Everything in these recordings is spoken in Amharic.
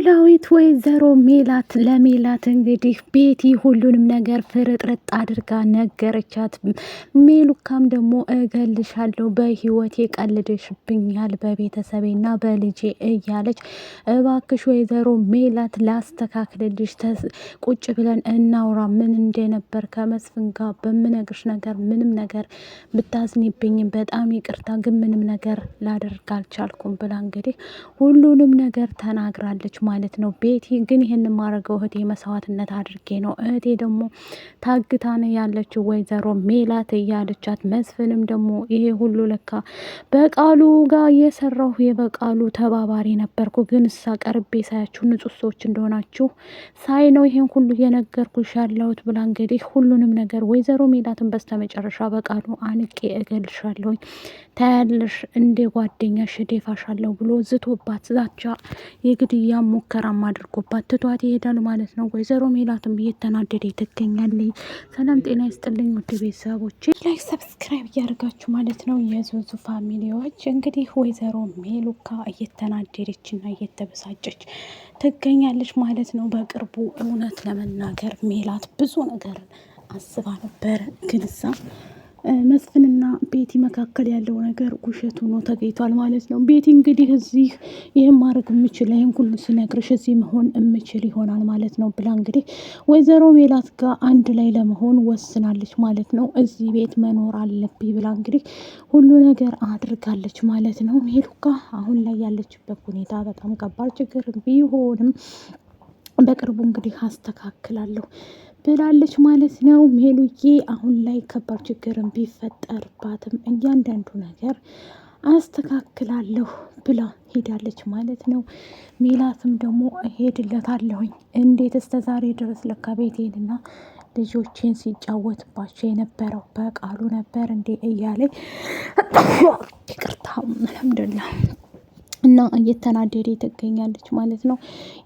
ኖላዊት ወይዘሮ ሜላት ለሜላት እንግዲህ ቤቲ ሁሉንም ነገር ፍርጥርጥ አድርጋ ነገረቻት። ሜሉካም ደግሞ እገልሻለሁ፣ በህይወቴ ቀልደሽብኛል፣ በቤተሰቤና በልጄ እያለች እባክሽ ወይዘሮ ሜላት ላስተካክልልሽ፣ ቁጭ ብለን እናውራ፣ ምን እንደነበር ከመስፍን ጋር በምነግርሽ ነገር ምንም ነገር ብታዝኒብኝም በጣም ይቅርታ፣ ግን ምንም ነገር ላደርግ አልቻልኩም ብላ እንግዲህ ሁሉንም ነገር ተናግራለች ማለት ነው። ቤቲ ግን ይህን ማረገው እህቴ መስዋዕትነት አድርጌ ነው፣ እህቴ ደግሞ ታግታ ነው ያለችው ወይዘሮ ሜላት እያለቻት፣ መስፍንም ደግሞ ይሄ ሁሉ ለካ በቃሉ ጋር የሰራሁ የበቃሉ ተባባሪ ነበርኩ፣ ግን እሳ ቀርቤ ሳያችሁ ንጹህ ሰዎች እንደሆናችሁ ሳይ ነው ይሄን ሁሉ የነገርኩሽ ያለሁት ብላ እንግዲህ ሁሉንም ነገር ወይዘሮ ሜላትን በስተመጨረሻ በቃሉ አንቄ እገልሻለሁኝ፣ ታያለሽ፣ እንደ ጓደኛሽ ደፋሻለሁ ብሎ ዝቶባት ዛቻ የግድያ ሙከራም አድርጎባት ትቷት ይሄዳል ማለት ነው። ወይዘሮ ሜላትም እየተናደደ ትገኛለች። ሰላም ጤና ይስጥልኝ ውድ ቤተሰቦቼ፣ ላይክ ሰብስክራይብ እያደርጋችሁ ማለት ነው የዙዙ ፋሚሊዎች። እንግዲህ ወይዘሮ ሜሉካ እየተናደደች እና እየተበሳጨች ትገኛለች ማለት ነው። በቅርቡ እውነት ለመናገር ሜላት ብዙ ነገር አስባ ነበር፣ ግን እዛ መስፍንና ቤቲ መካከል ያለው ነገር ውሸት ሆኖ ተገኝቷል ማለት ነው። ቤቲ እንግዲህ እዚህ ይህን ማድረግ የምችል ይህን ሁሉ ስነግርሽ እዚህ መሆን የምችል ይሆናል ማለት ነው ብላ እንግዲህ ወይዘሮ ሜላት ጋር አንድ ላይ ለመሆን ወስናለች ማለት ነው። እዚህ ቤት መኖር አለብኝ ብላ እንግዲህ ሁሉ ነገር አድርጋለች ማለት ነው። ሜሉካ አሁን ላይ ያለችበት ሁኔታ በጣም ከባድ ችግር ቢሆንም በቅርቡ እንግዲህ አስተካክላለሁ ብላለች ማለት ነው። ሜሉዬ አሁን ላይ ከባድ ችግርን ቢፈጠርባትም እያንዳንዱ ነገር አስተካክላለሁ ብላ ሄዳለች ማለት ነው። ሜላትም ደግሞ እሄድለታለሁኝ፣ እንዴት እስከ ዛሬ ድረስ ለካ ቤቴንና ልጆቼን ሲጫወትባቸው የነበረው በቃሉ ነበር እንዴ እያለኝ ይቅርታ አልሐምዱሊላህ እና እየተናደደ ትገኛለች ማለት ነው።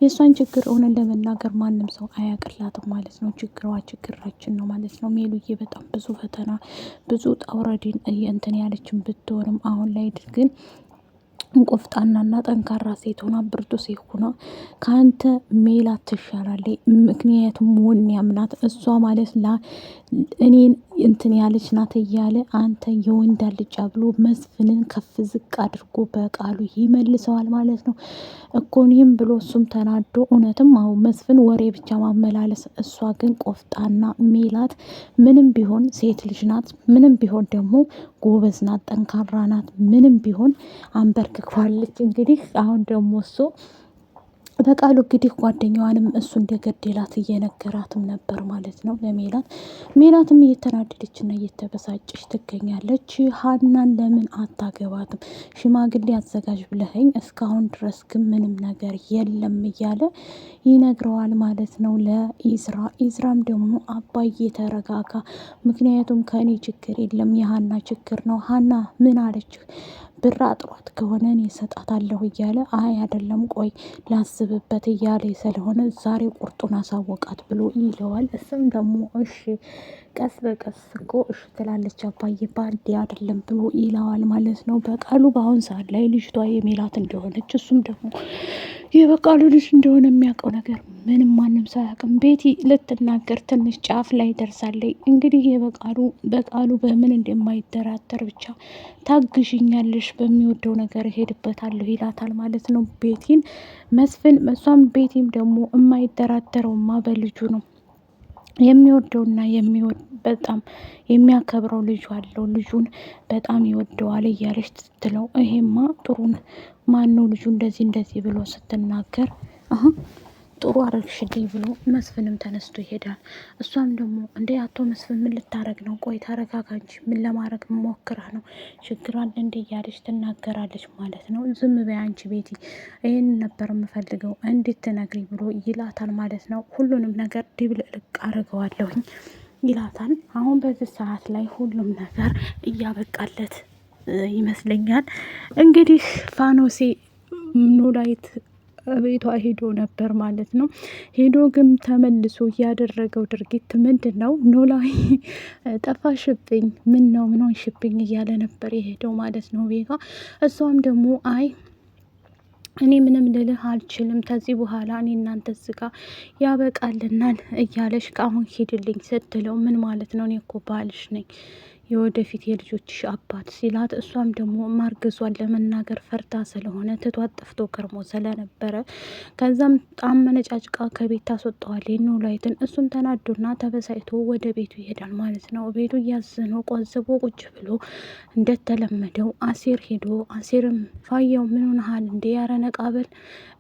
የእሷን ችግር እውነት ለመናገር ማንም ሰው አያቅላትም ማለት ነው። ችግሯ ችግራችን ነው ማለት ነው። ሜሉዬ በጣም ብዙ ፈተና ብዙ ጣውረድን እንትን ያለችን ብትሆንም አሁን ላይ ግን ቆፍጣናና ጠንካራ ሴት ሆና ብርቱ ሴት ሆና ከአንተ ሜላት ትሻላለች። ምክንያቱም ወኔ ያምናት እሷ ማለት እኔን እንትን ያለች ናት እያለ አንተ የወንድ አልጫ ብሎ መስፍንን ከፍ ዝቅ አድርጎ በቃሉ ይመልሰዋል ማለት ነው እኮ። እኔም ብሎ እሱም ተናዶ እውነትም አሁን መስፍን ወሬ ብቻ ማመላለስ፣ እሷ ግን ቆፍጣና ሜላት ምንም ቢሆን ሴት ልጅ ናት፣ ምንም ቢሆን ደግሞ ጎበዝ ናት፣ ጠንካራ ናት፣ ምንም ቢሆን አንበርክኳለች። እንግዲህ አሁን ደግሞ እሱ በቃሉ እንግዲህ ጓደኛዋንም እሱ እንደገደላት እየነገራትም ነበር ማለት ነው ለሜላት። ሜላትም እየተናደደችና እየተበሳጨች ትገኛለች። ሀናን ለምን አታገባትም? ሽማግሌ አዘጋጅ ብለኸኝ እስካሁን ድረስ ግን ምንም ነገር የለም እያለ ይነግረዋል ማለት ነው ለኢዝራ። ኢዝራም ደግሞ አባዬ ተረጋጋ፣ ምክንያቱም ከእኔ ችግር የለም የሀና ችግር ነው። ሀና ምን አለች? ብር አጥሯት ከሆነ እኔ እሰጣታለሁ እያለ አይ አይደለም ቆይ ላስብበት እያለ ስለሆነ ዛሬ ቁርጡን አሳወቃት ብሎ ይለዋል። እሱም ደግሞ እሺ ቀስ በቀስ እኮ እሺ ትላለች አባዬ ባንዴ አይደለም ብሎ ይለዋል ማለት ነው። በቃሉ በአሁን ሰዓት ላይ ልጅቷ የሜላት እንደሆነች እሱም ደግሞ የበቃሉ ልጅ እንደሆነ የሚያውቀው ነገር ምንም ማንም ሰው አያውቅም። ቤቲ ልትናገር ትንሽ ጫፍ ላይ ደርሳለች። እንግዲህ በቃሉ በምን እንደማይደራደር ብቻ ታግዥኛለሽ፣ በሚወደው ነገር እሄድበታለሁ ይላታል ማለት ነው ቤቲን መስፍን። እሷም ቤቲም ደግሞ የማይደራደረውማ በልጁ ነው የሚወደውና በጣም የሚያከብረው ልጁ አለው፣ ልጁን በጣም ይወደዋል እያለች ስትለው ይሄማ ጥሩን ማነው ልጁ እንደዚህ ብሎ ስትናገር ጥሩ አረግሽልኝ ብሎ መስፍንም ተነስቶ ይሄዳል። እሷም ደግሞ እንዴ አቶ መስፍን ምን ልታረግ ነው? ቆይ ተረጋጋ እንጂ ምን ለማድረግ ሞክረህ ነው? ችግር አለ እንዴ እያለች ትናገራለች ማለት ነው። ዝም በይ አንቺ ቤቲ፣ ይህን ነበር የምፈልገው እንድትነግሪ ብሎ ይላታል ማለት ነው። ሁሉንም ነገር ድብልቅልቅ አድርገዋለሁኝ ይላታል። አሁን በዚህ ሰዓት ላይ ሁሉም ነገር እያበቃለት ይመስለኛል። እንግዲህ ፋኖሴ ኖላዊት ቤቷ ሄዶ ነበር ማለት ነው። ሄዶ ግን ተመልሶ ያደረገው ድርጊት ምንድን ነው? ኖላዊ ጠፋሽብኝ፣ ምን ነው ምን ሆንሽብኝ እያለ ነበር የሄደው ማለት ነው ቤቷ። እሷም ደግሞ አይ እኔ ምንም ልልህ አልችልም። ከዚህ በኋላ እኔ እናንተ ዝጋ ያበቃልናል እያለሽ ከአሁን ሂድልኝ ስትለው ምን ማለት ነው? እኔ እኮ ባልሽ ነኝ የወደፊት የልጆችሽ አባት ሲላት፣ እሷም ደግሞ ማርገዟን ለመናገር ፈርታ ስለሆነ ትቷት ጠፍቶ ከርሞ ስለነበረ ከዛም አመነጫጭቃ ከቤት ታስወጣዋለች ኖላዊትን። እሱም ተናዶና ተበሳይቶ ወደ ቤቱ ይሄዳል ማለት ነው። ቤቱ እያዘነ ቆዝቦ ቁጭ ብሎ እንደተለመደው አሴር ሄዶ አሴርም ፋየው ምን ሆነሃል እንዴ ያረነቃበል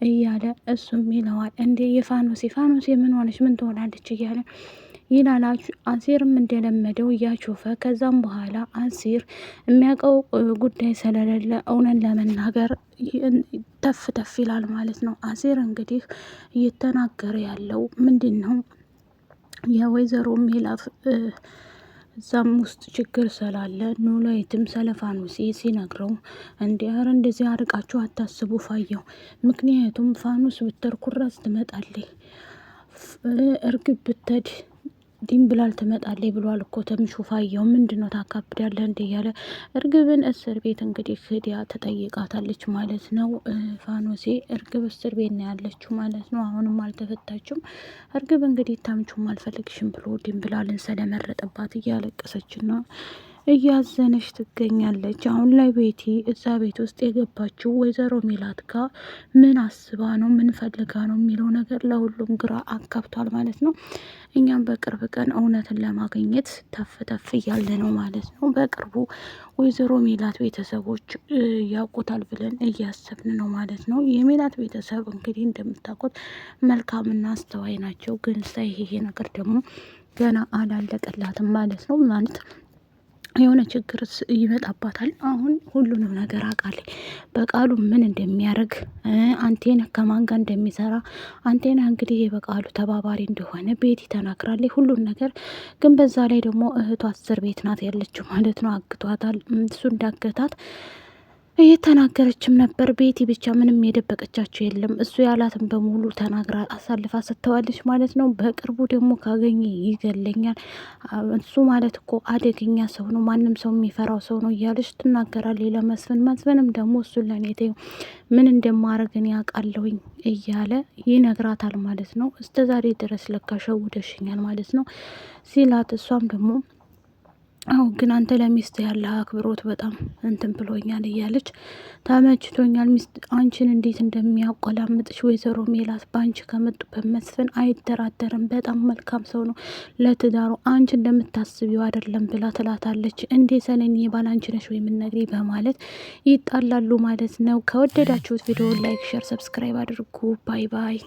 እያለ እሱም ይለዋል። እንዴ ፋኖሴ ምን ሆነች ምን ትሆናለች እያለ ይላል። አሲርም እንደለመደው እያሾፈ ከዛም በኋላ አሲር የሚያውቀው ጉዳይ ስለሌለ እውነን ለመናገር ተፍ ተፍ ይላል ማለት ነው። አሲር እንግዲህ እየተናገረ ያለው ምንድን ነው? የወይዘሮ ሜላት እዛም ውስጥ ችግር ስላለ ኖላዊትም ሰለፋኑሲ ሲነግረው ኧረ እንደዚህ አርቃችሁ አታስቡ ፋየው፣ ምክንያቱም ፋኑስ ብትር ኩራዝ ትመጣለች፣ እርግብ ብትሄድ ዲምብላል ትመጣለች ብሏል እኮ ተምቹ። ፋየው ምንድነው ታካብዳለህ እንደ እያለ እርግብን እስር ቤት እንግዲህ ሂዲያ ተጠይቃታለች ማለት ነው። ፋኖሴ እርግብ እስር ቤት ነው ያለችው ማለት ነው። አሁንም አልተፈታችም። እርግብ እንግዲህ ታምቹም አልፈልግሽም ብሎ ዲምብላልን ስለመረጠባት እያለቀሰችና እያዘነች ትገኛለች። አሁን ላይ ቤቲ እዛ ቤት ውስጥ የገባችው ወይዘሮ ሜላት ጋር ምን አስባ ነው ምን ፈልጋ ነው የሚለው ነገር ለሁሉም ግራ አጋብቷል ማለት ነው። እኛም በቅርብ ቀን እውነትን ለማግኘት ተፍ ተፍ እያለ ነው ማለት ነው። በቅርቡ ወይዘሮ ሜላት ቤተሰቦች ያውቁታል ብለን እያሰብን ነው ማለት ነው። የሜላት ቤተሰብ እንግዲህ እንደምታውቁት መልካምና አስተዋይ ናቸው። ግን ይሄ ነገር ደግሞ ገና አላለቀላትም ማለት ነው። ማለት የሆነ ችግር ይመጣባታል። አሁን ሁሉንም ነገር አውቃለች። በቃሉ ምን እንደሚያደርግ አንቴን ከማን ጋር እንደሚሰራ አንቴና እንግዲህ በቃሉ ተባባሪ እንደሆነ ቤቲ ተናግራለች ሁሉን ነገር። ግን በዛ ላይ ደግሞ እህቷ እስር ቤት ናት ያለችው ማለት ነው። አግቷታል። እሱ እንዳገታት እየተናገረችም ነበር። ቤቲ ብቻ ምንም የደበቀቻቸው የለም። እሱ ያላትን በሙሉ ተናግራ አሳልፋ ሰጥተዋለች ማለት ነው። በቅርቡ ደግሞ ካገኘ ይገለኛል፣ እሱ ማለት እኮ አደገኛ ሰው ነው፣ ማንም ሰው የሚፈራው ሰው ነው እያለች ትናገራለች ለመስፍን። መስፍንም ደግሞ እሱን ለኔ ተይው ምን እንደማረግን ያውቃለሁኝ እያለ ይነግራታል ማለት ነው። እስከ ዛሬ ድረስ ለካ ሸውደሽኛል ማለት ነው ሲላት፣ እሷም ደግሞ አዎ ግን አንተ ለሚስት ያለ አክብሮት በጣም እንትን ብሎኛል እያለች ተመችቶኛል። ሚስት አንቺን እንዴት እንደሚያቆላምጥሽ ወይዘሮ ሜላት በአንቺ ከመጡበት መስፍን አይደራደርም። በጣም መልካም ሰው ነው ለትዳሩ፣ አንቺ እንደምታስቢው አይደለም ብላ ትላታለች። እንዴ ሰለኒ ባላንቺ ነሽ ወይ የምነግሪ በማለት ይጣላሉ ማለት ነው። ከወደዳችሁት ቪዲዮ ላይክ፣ ሼር፣ ሰብስክራይብ አድርጉ። ባይ ባይ።